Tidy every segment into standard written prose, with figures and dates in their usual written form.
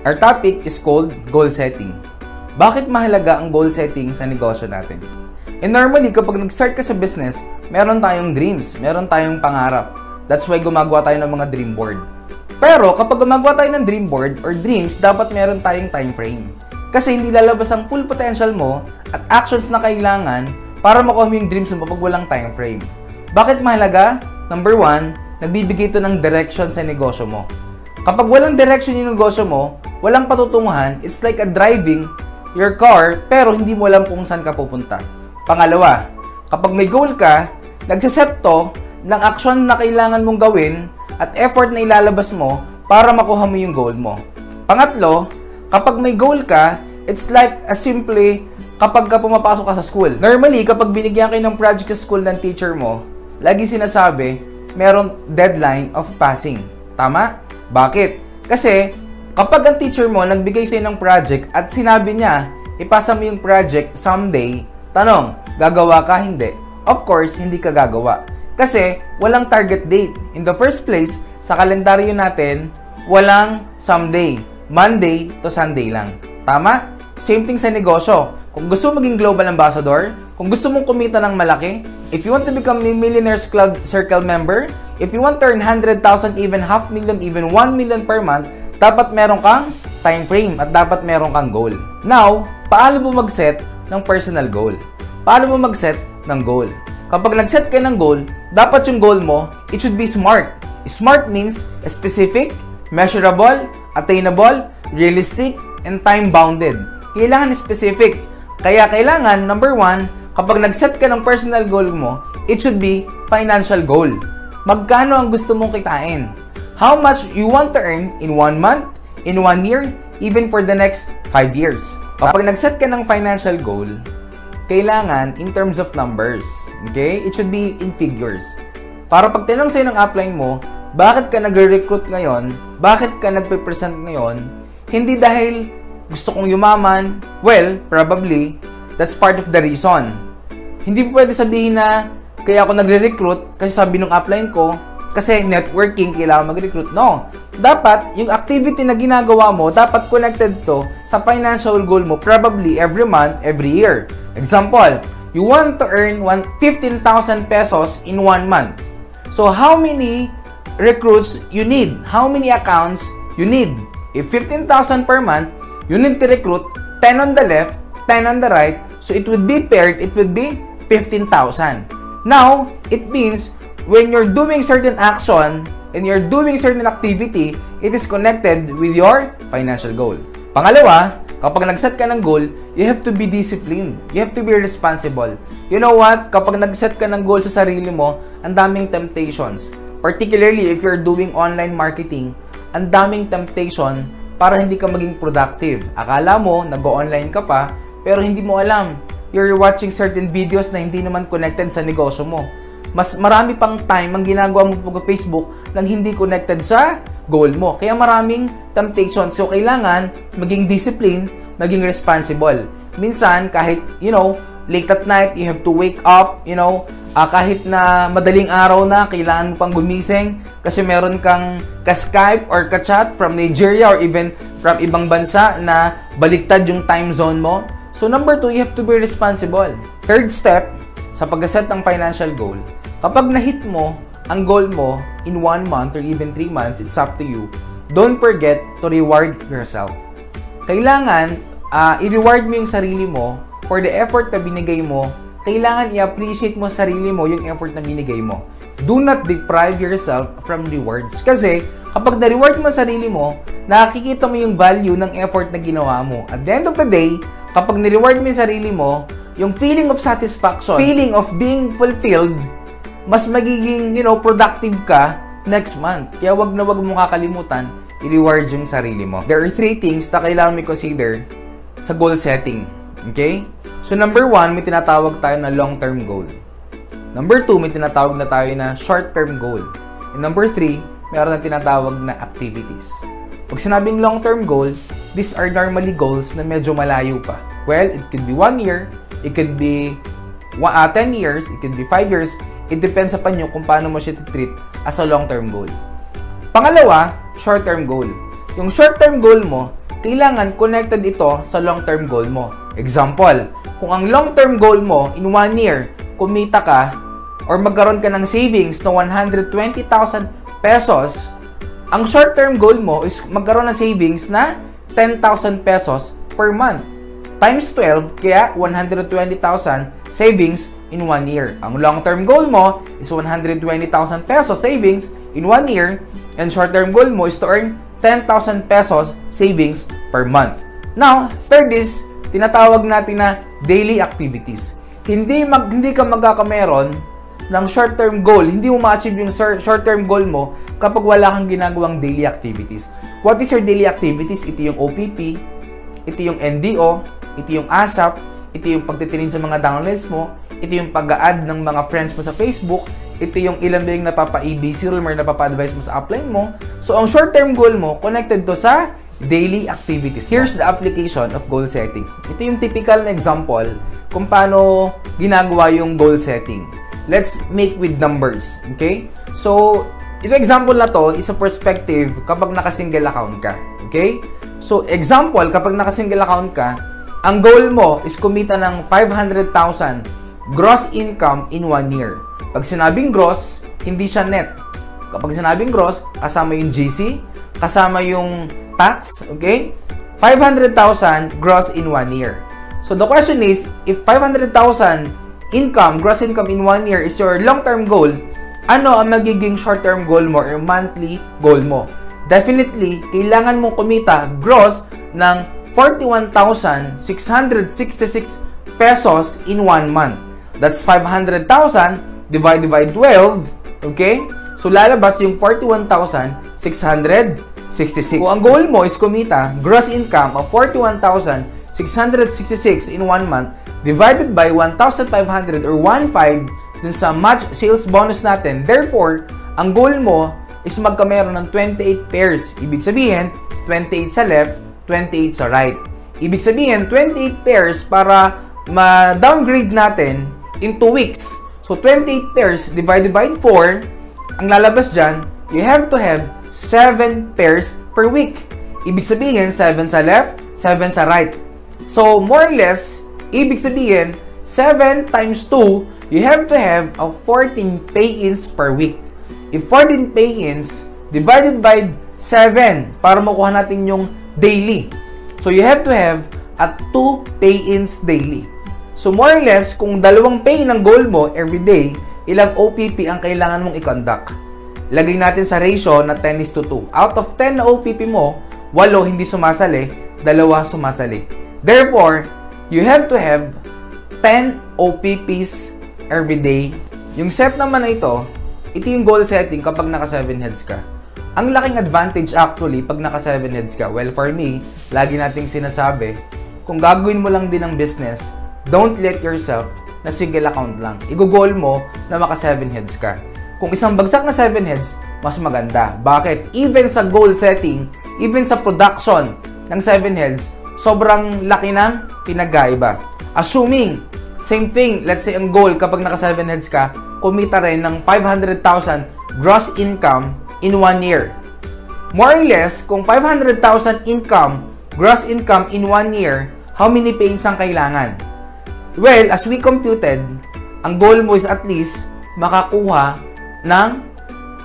Our topic is called goal setting. Bakit mahalaga ang goal setting sa negosyo natin? And normally, kapag nag-start ka sa business, meron tayong dreams, meron tayong pangarap. That's why gumagawa tayo ng mga dream board. Pero kapag gumagawa tayo ng dream board or dreams, dapat meron tayong time frame. Kasi hindi lalabas ang full potential mo at actions na kailangan para makuha mo yung dreams mo pag walang time frame. Bakit mahalaga? Number 1, nagbibigay ito ng direction sa negosyo mo. Kapag walang direction yung negosyo mo, walang patutunguhan, it's like a driving your car pero hindi mo alam kung saan ka pupunta. Pangalawa, kapag may goal ka, nagsiset to ng aksyon na kailangan mong gawin at effort na ilalabas mo para makuha mo yung goal mo. Pangatlo, kapag may goal ka, it's like a simple kapag ka pumapasok ka sa school. Normally, kapag binigyan kayo ng project sa school ng teacher mo, lagi sinasabi, merong deadline of passing. Tama? Bakit? Kasi, kapag ang teacher mo nagbigay sa'yo ng project at sinabi niya, ipasa mo yung project someday, tanong, gagawa ka? Hindi. Of course, hindi ka gagawa. Kasi, walang target date. In the first place, sa kalendaryo natin, walang someday. Monday to Sunday lang. Tama? Same thing sa negosyo. Kung gusto mo maging global ambassador, kung gusto mong kumita ng malaki, if you want to become a Millionaires Club Circle member, if you want to earn 100,000, even 500,000, even 1 million per month, dapat meron kang time frame at dapat meron kang goal. Now, paano mo mag-set ng personal goal? Paano mo mag-set ng goal? Kapag nag-set ka ng goal, dapat yung goal mo, it should be SMART. SMART means specific, measurable, attainable, realistic, and time-bounded. Kailangan specific. Kaya kailangan, number 1, kapag nag-set ka ng personal goal mo, it should be financial goal. Magkano ang gusto mong kitain? How much you want to earn in 1 month, in 1 year, even for the next 5 years. Kapag nag-set ka ng financial goal, kailangan in terms of numbers. Okay? It should be in figures. Para pag tinanong sa'yo ng upline mo, bakit ka nagre-recruit ngayon? Bakit ka nagpe-present ngayon? Hindi dahil gusto kong yumaman. Well, probably, that's part of the reason. Hindi po pwede sabihin na kaya ako nagre-recruit kasi sabi ng upline ko, kasi networking, kailangan mag-recruit. No. Dapat, yung activity na ginagawa mo, dapat connected to sa financial goal mo, probably every month, every year. Example, you want to earn 15,000 pesos in 1 month. So, how many recruits you need? How many accounts you need? If 15,000 per month, you need to recruit 10 on the left, 10 on the right. So, it would be paired, it would be 15,000. Now, it means when you're doing certain action and you're doing certain activity, it is connected with your financial goal. Pangalawa, kapag nag-set ka ng goal, you have to be disciplined. You have to be responsible. You know what? Kapag nag-set ka ng goal sa sarili mo, ang daming temptations. Particularly if you're doing online marketing, ang daming temptation para hindi ka maging productive. Akala mo, nag-online ka pa, pero hindi mo alam. You're watching certain videos na hindi naman connected sa negosyo mo. Mas marami pang time ang ginagawa mo sa Facebook nang hindi connected sa goal mo. Kaya maraming temptation. So, kailangan maging discipline, maging responsible. Minsan, kahit, late at night, you have to wake up, kahit na madaling araw na, kailangan mo pang gumising kasi meron kang ka-Skype or ka-chat from Nigeria or even from ibang bansa na baliktad yung time zone mo. So, number 2, you have to be responsible. Third step, sa pag-set ng financial goal, kapag na-hit mo ang goal mo in 1 month or even 3 months, it's up to you. Don't forget to reward yourself. Kailangan, i-reward mo yung sarili mo for the effort na binigay mo. Kailangan i-appreciate mo sa sarili mo yung effort na binigay mo. Do not deprive yourself from rewards. Kasi, kapag na-reward mo sa sarili mo, nakikita mo yung value ng effort na ginawa mo. At the end of the day, kapag na-reward mo yung sarili mo, yung feeling of satisfaction, feeling of being fulfilled, mas magiging, productive ka next month. Kaya wag na wag mo kakalimutan, i-reward yung sarili mo. There are 3 things na kailangan mo consider sa goal setting. Okay? So, number 1, may tinatawag tayo na long-term goal. Number 2, may tinatawag na tayo na short-term goal. And number 3, mayroon na tinatawag na activities. Pag sinabing long-term goal, these are normally goals na medyo malayo pa. Well, it could be 1 year, it could be 10 years, it could be 5 years. It depends sa panyo kung paano mo siya treat as a long-term goal. Pangalawa, short-term goal. Yung short-term goal mo, kailangan connected ito sa long-term goal mo. Example, kung ang long-term goal mo in 1 year, kumita ka or magkaroon ka ng savings na 120,000 pesos, ang short-term goal mo is magkaroon ng savings na 10,000 pesos per month. Times 12, kaya 120,000 savings in 1 year. Ang long-term goal mo is 120,000 pesos savings in 1 year, and short-term goal mo is to earn 10,000 pesos savings per month. Now, third is, tinatawag natin na daily activities. Hindi ka magkakameron ng short-term goal, hindi mo ma-achieve yung short-term goal mo kapag wala kang ginagawang daily activities. What is your daily activities? Ito yung OPP, ito yung NDO, ito yung ASAP, ito yung pagtitingin sa mga downloads mo, ito yung pag-a-add ng mga friends mo sa Facebook, ito yung ilang bing napapa-ABC or napapa-advise mo sa upline mo. So, ang short-term goal mo, connected to sa daily activities mo. Here's the application of goal setting. Ito yung typical na example kung paano ginagawa yung goal setting. Let's make with numbers. Okay? So, ito example na to is a perspective kapag naka-single account ka. Okay? So, example, kapag naka-single account ka, ang goal mo is kumita ng 500,000 gross income in 1 year. Pag sinabing gross, hindi siya net. Kapag sinabing gross, kasama yung GC, kasama yung tax, okay? 500,000 gross in 1 year. So the question is, if 500,000 income, gross income in 1 year is your long-term goal, ano ang magiging short-term goal mo or monthly goal mo? Definitely, kailangan mong kumita gross ng 41,666 pesos in 1 month. That's 500,000 divided by 12, okay? So, lalabas yung 41,666. Kung ang goal mo is kumita gross income of 41,666 in 1 month divided by 1,500 or 1.5 dun sa match sales bonus natin. Therefore, ang goal mo is magkameron ng 28 pairs. Ibig sabihin, 28 sa left, 28 sa right. Ibig sabihin, 28 pairs para ma-downgrade natin in 2 weeks. So, 28 pairs divided by 4, ang lalabas dyan, you have to have 7 pairs per week. Ibig sabihin, 7 sa left, 7 sa right. So, more or less, ibig sabihin, 7 times 2, you have to have 14 pay-ins per week. If 14 pay-ins divided by 7 para makuha natin yung daily. So, you have to have 2 pay-ins daily. So, more or less, kung dalawang pay ng goal mo every day, ilang OPP ang kailangan mong i-conduct. Lagay natin sa ratio na 10:2. Out of 10 na OPP mo, 8 hindi sumasali, 2 sumasali. Therefore, you have to have 10 OPPs every day. Yung set naman na ito yung goal setting kapag naka 7 heads ka. Ang laking advantage actually pag naka 7 heads ka. Well, for me, lagi nating sinasabi, kung gagawin mo lang din ang business, don't let yourself na single account lang. I-goal mo na maka 7 heads ka. Kung isang bagsak na 7 heads, mas maganda. Bakit? Even sa goal setting, even sa production ng 7 heads, sobrang laki ng pinagkaiba. Assuming, same thing, let's say ang goal kapag naka 7 heads ka, kumita rin ng 500,000 gross income in 1 year. More or less, kung 500,000 income, gross income in 1 year, how many pay-ins ang kailangan? Well, as we computed, ang goal mo is at least makakuha ng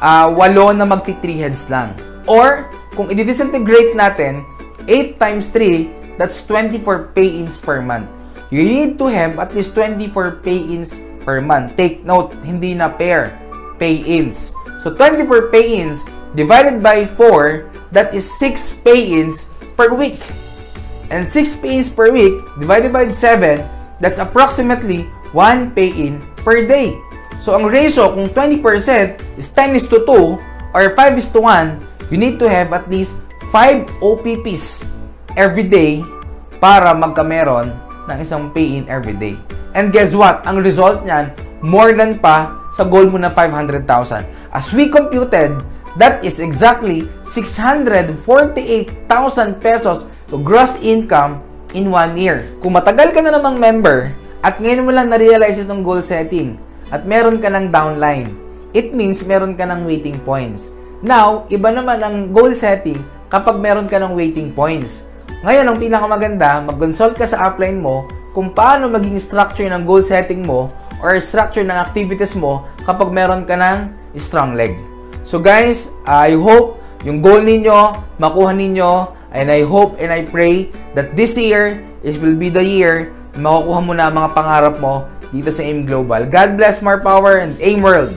8 na magti-3 heads lang. Or, kung i-disintegrate natin, 8 times 3, that's 24 pay-ins per month. You need to have at least 24 pay-ins per month. Take note, hindi na pair, pay-ins. So, 24 pay-ins divided by 4, that is 6 pay-ins per week. And 6 pay-ins per week divided by 7, that's approximately 1 pay-in per day. So, ang ratio, kung 20% is 10:2 or 5:1, you need to have at least 5 OPPs every day para magkameron ng isang pay-in every day. And guess what? Ang result niyan, more than pa sa goal mo na 500,000. As we computed, that is exactly 648,000 pesos to gross income in 1 year. Kung matagal ka na namang member at ngayon mo lang na-realize itong goal setting at meron ka ng downline, it means meron ka ng waiting points. Now, iba naman ang goal setting kapag meron ka ng waiting points. Ngayon, ang pinakamaganda, mag-consult ka sa upline mo kung paano maging structure ng goal setting mo or structure ng activities mo kapag meron ka ng strong leg. So guys, I hope yung goal ninyo, makuha ninyo, and I hope and I pray that this year will be the year na makukuha mo na ang mga pangarap mo dito sa AIM Global. God bless, more power, and AIM World!